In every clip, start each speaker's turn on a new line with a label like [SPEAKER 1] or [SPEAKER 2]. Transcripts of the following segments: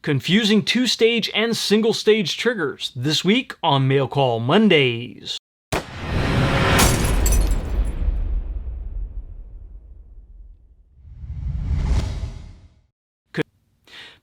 [SPEAKER 1] Confusing two-stage and single-stage triggers this week on Mail Call Mondays.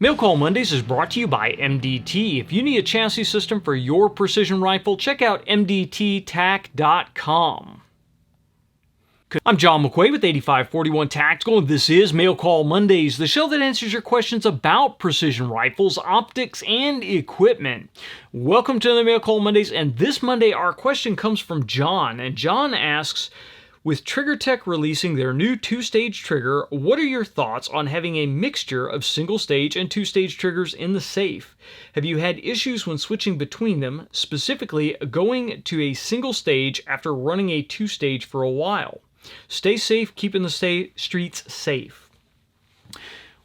[SPEAKER 1] Mail Call Mondays is brought to you by MDT. If you need a chassis system for your precision rifle, check out mdttac.com. I'm John McQuay with 8541 Tactical, and this is Mail Call Mondays, the show that answers your questions about precision rifles, optics, and equipment. Welcome to the Mail Call Mondays, and this Monday our question comes from John, and John asks, with TriggerTech releasing their new two-stage trigger, what are your thoughts on having a mixture of single-stage and two-stage triggers in the safe? Have you had issues when switching between them, specifically going to a single stage after running a two-stage for a while? Stay safe, keeping the streets safe.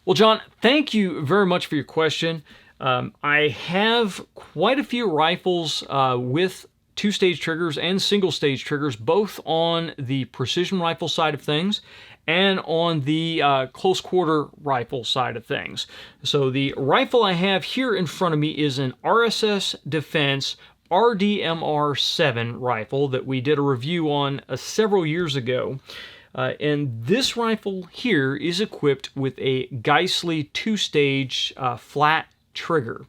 [SPEAKER 1] Well, John, thank you very much for your question. I have quite a few rifles with two-stage triggers and single-stage triggers, both on the precision rifle side of things and on the close-quarter rifle side of things. So the rifle I have here in front of me is an RSS Defense RDMR-7 rifle that we did a review on several years ago. And this rifle here is equipped with a Geissele two-stage flat trigger.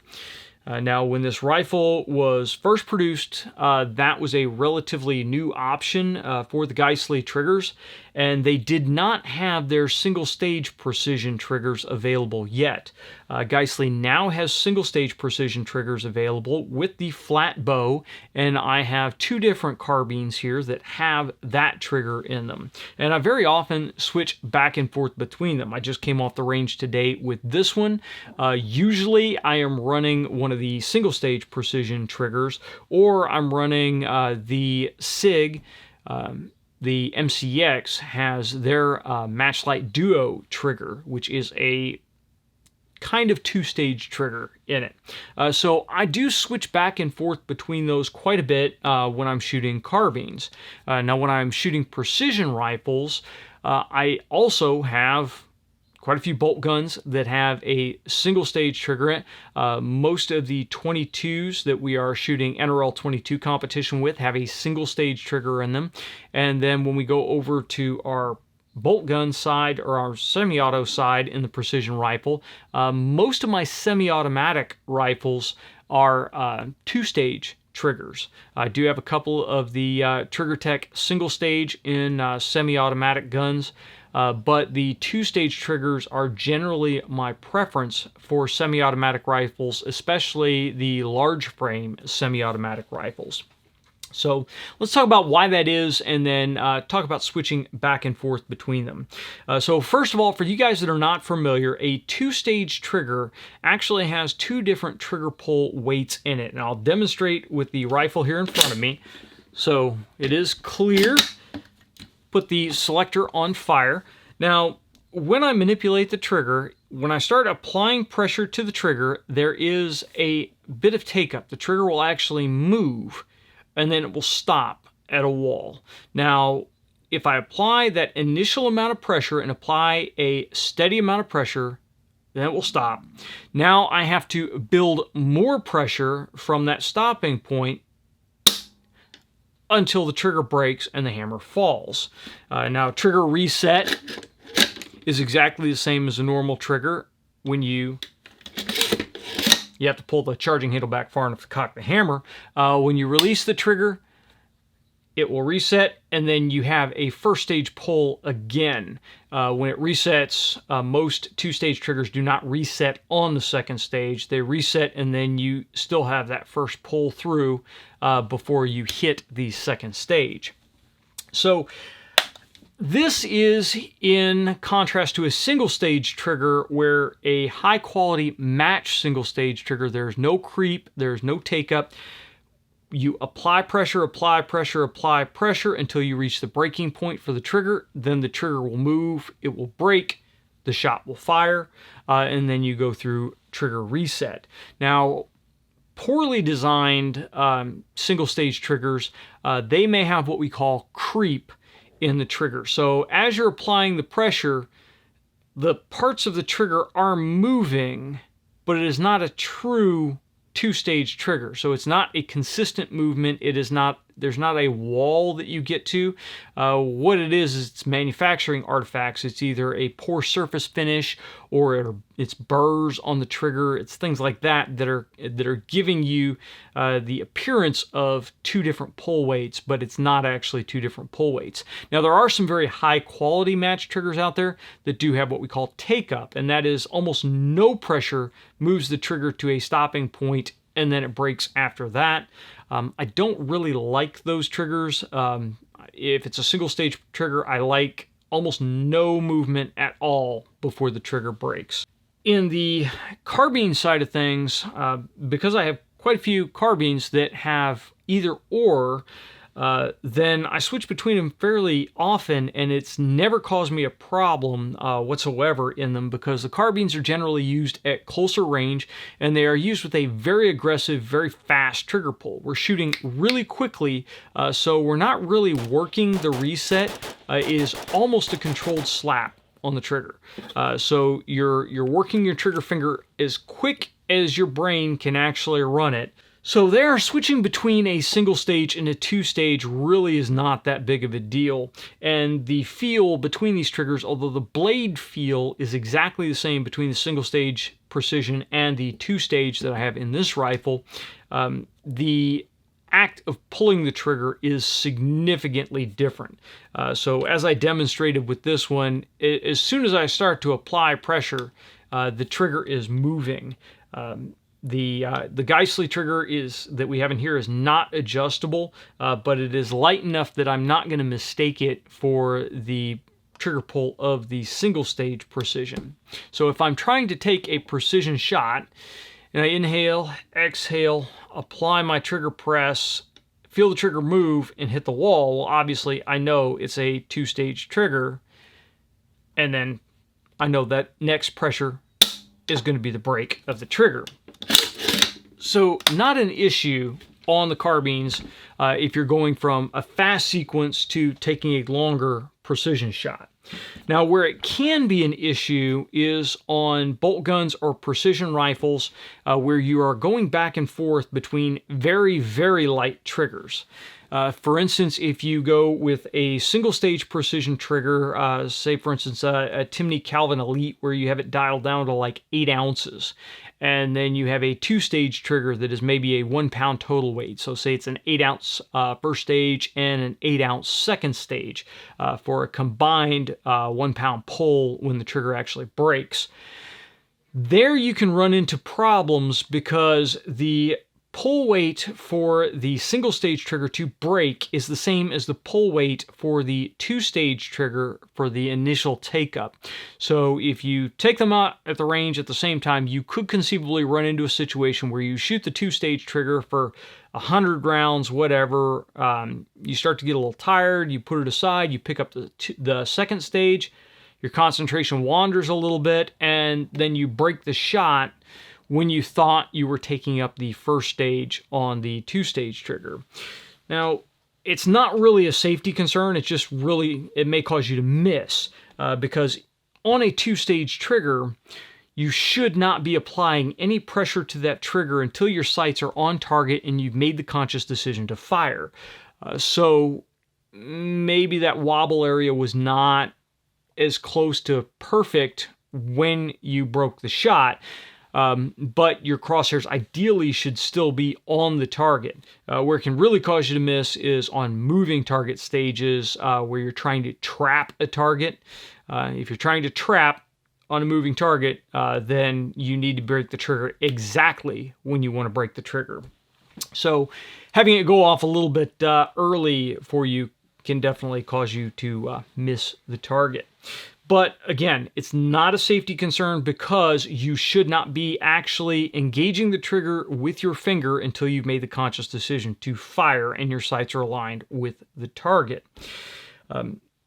[SPEAKER 1] Now, when this rifle was first produced, that was a relatively new option for the Geissele triggers, and they did not have their single-stage precision triggers available yet. Geissele now has single-stage precision triggers available with the flat bow, and I have two different carbines here that have that trigger in them. And I very often switch back and forth between them. I just came off the range today with this one. Usually I am running one of the single-stage precision triggers, or I'm running the SIG. The MCX has their Matchlight Duo trigger, which is a kind of two-stage trigger in it. So I do switch back and forth between those quite a bit when I'm shooting carbines. Now, when I'm shooting precision rifles, I also have quite a few bolt guns that have a single stage trigger in it. Most of the 22s that we are shooting NRL 22 competition with have a single stage trigger in them. And then when we go over to our bolt gun side or our semi-auto side in the precision rifle, most of my semi-automatic rifles are two-stage triggers. I do have a couple of the TriggerTech single stage in semi-automatic guns, but the two-stage triggers are generally my preference for semi-automatic rifles, especially the large frame semi-automatic rifles. So let's talk about why that is, and then talk about switching back and forth between them. So first of all, for you guys that are not familiar, a two-stage trigger actually has two different trigger pull weights in it. And I'll demonstrate with the rifle here in front of me. So it is clear. Put the selector on fire. Now, when I manipulate the trigger, when I start applying pressure to the trigger, there is a bit of take-up. The trigger will actually move, and then it will stop at a wall. Now, if I apply that initial amount of pressure and apply a steady amount of pressure, then it will stop. Now I have to build more pressure from that stopping point until the trigger breaks and the hammer falls. Now, trigger reset is exactly the same as a normal trigger. When you have to pull the charging handle back far enough to cock the hammer. When you release the trigger, it will reset, and then you have a first stage pull again. When it resets, most two-stage triggers do not reset on the second stage. They reset, and then you still have that first pull through before you hit the second stage. So this is in contrast to a single stage trigger, where a high quality match single stage trigger, there's no creep, there's no take up. You apply pressure, apply pressure, apply pressure until you reach the breaking point for the trigger. Then the trigger will move, it will break, the shot will fire, and then you go through trigger reset. Now, poorly designed single stage triggers, they may have what we call creep in the trigger. So as you're applying the pressure, the parts of the trigger are moving, but it is not a true two-stage trigger. So it's not a consistent movement. There's not a wall that you get to. What it is it's manufacturing artifacts. It's either a poor surface finish or it's burrs on the trigger. It's things like that that are giving you the appearance of two different pull weights, but it's not actually two different pull weights. Now, there are some very high quality match triggers out there that do have what we call take up, and that is almost no pressure moves the trigger to a stopping point and then it breaks after that. I don't really like those triggers. If it's a single stage trigger, I like almost no movement at all before the trigger breaks. In the carbine side of things, because I have quite a few carbines that have either or, then I switch between them fairly often, and it's never caused me a problem whatsoever in them, because the carbines are generally used at closer range, and they are used with a very aggressive, very fast trigger pull. We're shooting really quickly, so we're not really working the reset. It is almost a controlled slap on the trigger. So you're working your trigger finger as quick as your brain can actually run it. So there, switching between a single stage and a two stage really is not that big of a deal. And the feel between these triggers, although the blade feel is exactly the same between the single stage precision and the two stage that I have in this rifle, the act of pulling the trigger is significantly different. So as I demonstrated with this one, as soon as I start to apply pressure, the trigger is moving. The Geissele trigger that we have in here is not adjustable, but it is light enough that I'm not going to mistake it for the trigger pull of the single stage precision. So if I'm trying to take a precision shot, and I inhale, exhale, apply my trigger press, feel the trigger move, and hit the wall, well, obviously I know it's a two-stage trigger, and then I know that next pressure is going to be the break of the trigger. So not an issue on the carbines if you're going from a fast sequence to taking a longer precision shot. Now, where it can be an issue is on bolt guns or precision rifles where you are going back and forth between very, very light triggers. For instance, if you go with a single stage precision trigger, say for instance a Timney Calvin Elite, where you have it dialed down to like 8 ounces, and then you have a two-stage trigger that is maybe a 1 pound total weight. So say it's an 8 ounce first stage and an 8 ounce second stage for a combined 1 pound pull when the trigger actually breaks. There you can run into problems because the pull weight for the single stage trigger to break is the same as the pull weight for the two-stage trigger for the initial take-up. So if you take them out at the range at the same time, you could conceivably run into a situation where you shoot the two-stage trigger for 100 rounds, whatever. You start to get a little tired, you put it aside, you pick up the second stage, your concentration wanders a little bit, and then you break the shot when you thought you were taking up the first stage on the two-stage trigger. Now, it's not really a safety concern, it's just really, it may cause you to miss, because on a two-stage trigger, you should not be applying any pressure to that trigger until your sights are on target and you've made the conscious decision to fire. So maybe that wobble area was not as close to perfect when you broke the shot, but your crosshairs ideally should still be on the target. Where it can really cause you to miss is on moving target stages where you're trying to trap a target. If you're trying to trap on a moving target, then you need to break the trigger exactly when you want to break the trigger. So having it go off a little bit early for you can definitely cause you to miss the target. But again, it's not a safety concern because you should not be actually engaging the trigger with your finger until you've made the conscious decision to fire and your sights are aligned with the target.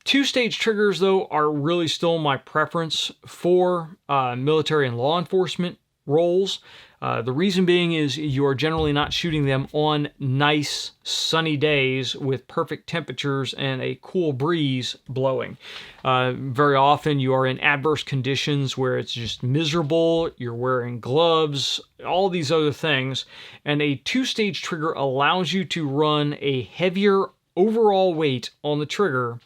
[SPEAKER 1] Two-stage triggers, though, are really still my preference for military and law enforcement rolls. The reason being is you are generally not shooting them on nice sunny days with perfect temperatures and a cool breeze blowing. Very often you are in adverse conditions where it's just miserable, you're wearing gloves, all these other things, and a two-stage trigger allows you to run a heavier overall weight on the trigger,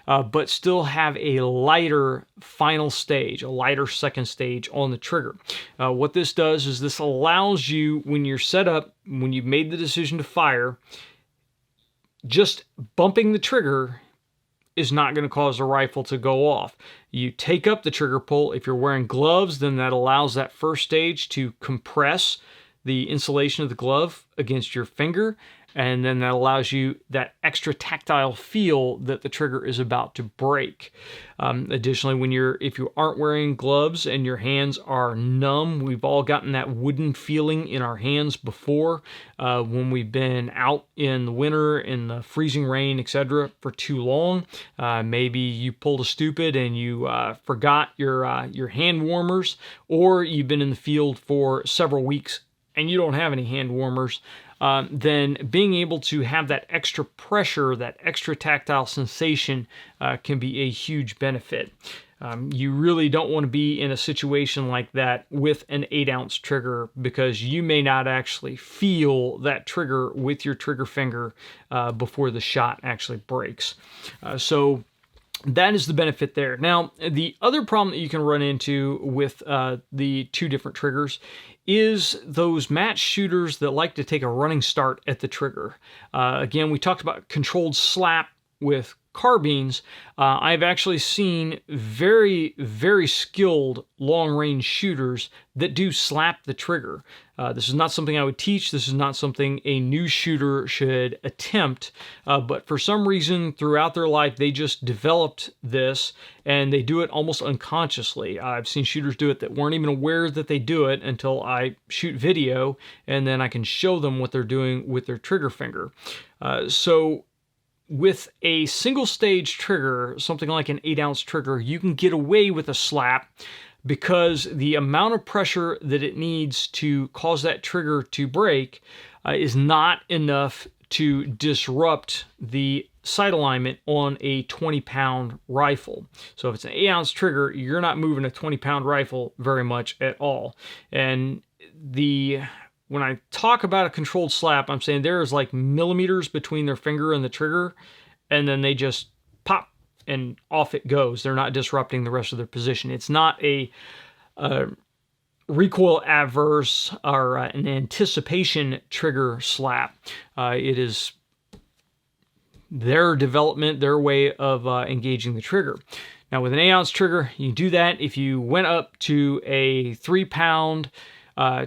[SPEAKER 1] but still have a lighter final stage, a lighter second stage on the trigger. What this does is this allows you, when you're set up, when you've made the decision to fire, just bumping the trigger is not going to cause the rifle to go off. You take up the trigger pull. If you're wearing gloves, then that allows that first stage to compress the insulation of the glove against your finger, and then that allows you that extra tactile feel that the trigger is about to break. Additionally, if you aren't wearing gloves and your hands are numb, we've all gotten that wooden feeling in our hands before when we've been out in the winter, in the freezing rain, etc. for too long. Maybe you pulled a stupid and you forgot your hand warmers, or you've been in the field for several weeks and you don't have any hand warmers. Then being able to have that extra pressure, that extra tactile sensation can be a huge benefit. You really don't want to be in a situation like that with an 8-ounce trigger, because you may not actually feel that trigger with your trigger finger before the shot actually breaks. So that is the benefit there. Now, the other problem that you can run into with the two different triggers is those match shooters that like to take a running start at the trigger. Again, we talked about controlled slap with carbines. I've actually seen very, very skilled long-range shooters that do slap the trigger. This is not something I would teach. This is not something a new shooter should attempt. But for some reason, throughout their life, they just developed this, and they do it almost unconsciously. I've seen shooters do it that weren't even aware that they do it until I shoot video, and then I can show them what they're doing with their trigger finger. So with a single stage trigger, something like an 8-ounce trigger, you can get away with a slap because the amount of pressure that it needs to cause that trigger to break is not enough to disrupt the sight alignment on a 20-pound rifle. So if it's an 8-ounce trigger, you're not moving a 20-pound rifle very much at all. And when I talk about a controlled slap, I'm saying there is like millimeters between their finger and the trigger, and then they just pop and off it goes. They're not disrupting the rest of their position. It's not a recoil adverse or an anticipation trigger slap. It is their development, their way of engaging the trigger. Now with an 8-ounce trigger, you can do that. If you went up to a 3-pound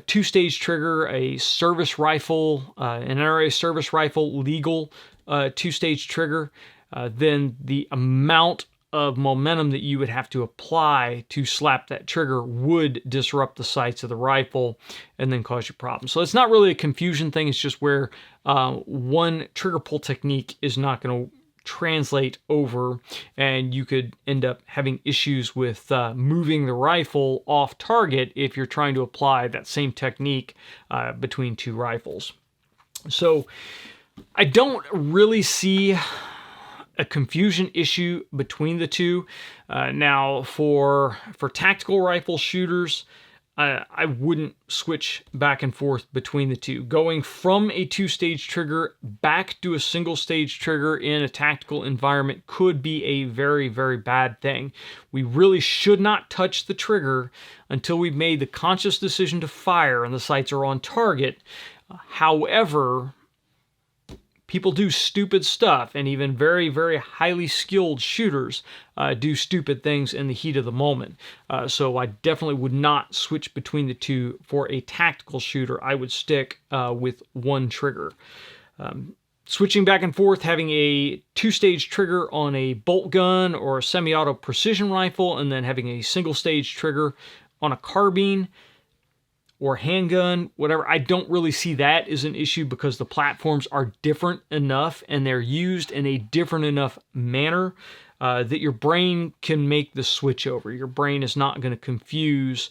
[SPEAKER 1] two-stage trigger, a service rifle, an NRA service rifle legal two-stage trigger, then the amount of momentum that you would have to apply to slap that trigger would disrupt the sights of the rifle and then cause you problems. So it's not really a confusion thing. It's just where one trigger pull technique is not going to translate over, and you could end up having issues with moving the rifle off target if you're trying to apply that same technique between two rifles. So I don't really see a confusion issue between the two. Now for tactical rifle shooters, I wouldn't switch back and forth between the two. Going from a two-stage trigger back to a single-stage trigger in a tactical environment could be a very, very bad thing. We really should not touch the trigger until we've made the conscious decision to fire and the sights are on target. However, people do stupid stuff, and even very, very highly skilled shooters do stupid things in the heat of the moment. So I definitely would not switch between the two for a tactical shooter. I would stick with one trigger. Switching back and forth, having a two-stage trigger on a bolt gun or a semi-auto precision rifle, and then having a single-stage trigger on a carbine or handgun, whatever, I don't really see that as an issue because the platforms are different enough and they're used in a different enough manner that your brain can make the switch over. Your brain is not going to confuse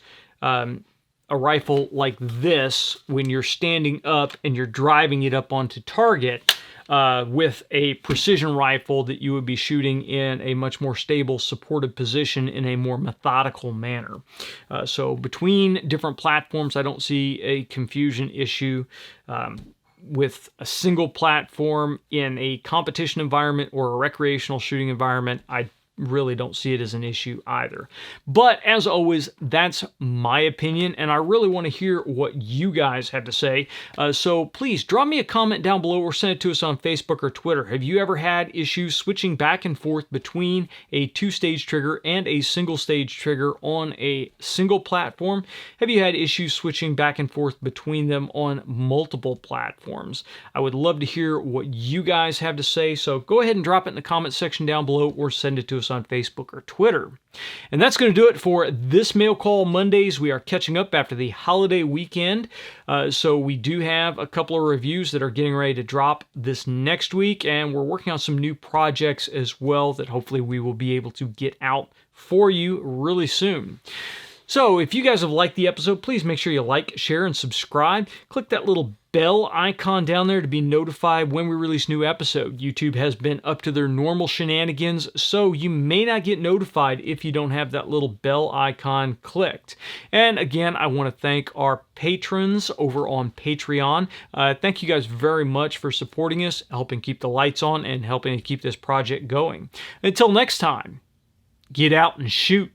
[SPEAKER 1] a rifle like this when you're standing up and you're driving it up onto target with a precision rifle that you would be shooting in a much more stable, supported position in a more methodical manner. So between different platforms, I don't see a confusion issue. With a single platform in a competition environment or a recreational shooting environment, I really don't see it as an issue either. But as always, that's my opinion, and I really want to hear what you guys have to say. So please drop me a comment down below or send it to us on Facebook or Twitter. Have you ever had issues switching back and forth between a two-stage trigger and a single-stage trigger on a single platform? Have you had issues switching back and forth between them on multiple platforms? I would love to hear what you guys have to say, so go ahead and drop it in the comment section down below or send it to us on Facebook or Twitter. And that's going to do it for this Mail Call Mondays. We are catching up after the holiday weekend, so we do have a couple of reviews that are getting ready to drop this next week, and we're working on some new projects as well that hopefully we will be able to get out for you really soon. So if you guys have liked the episode, please make sure you like, share, and subscribe. Click that little bell icon down there to be notified when we release new episode. YouTube has been up to their normal shenanigans, so you may not get notified if you don't have that little bell icon clicked. And again, I want to thank our patrons over on Patreon. Thank you guys very much for supporting us, helping keep the lights on, and helping to keep this project going. Until next time, get out and shoot.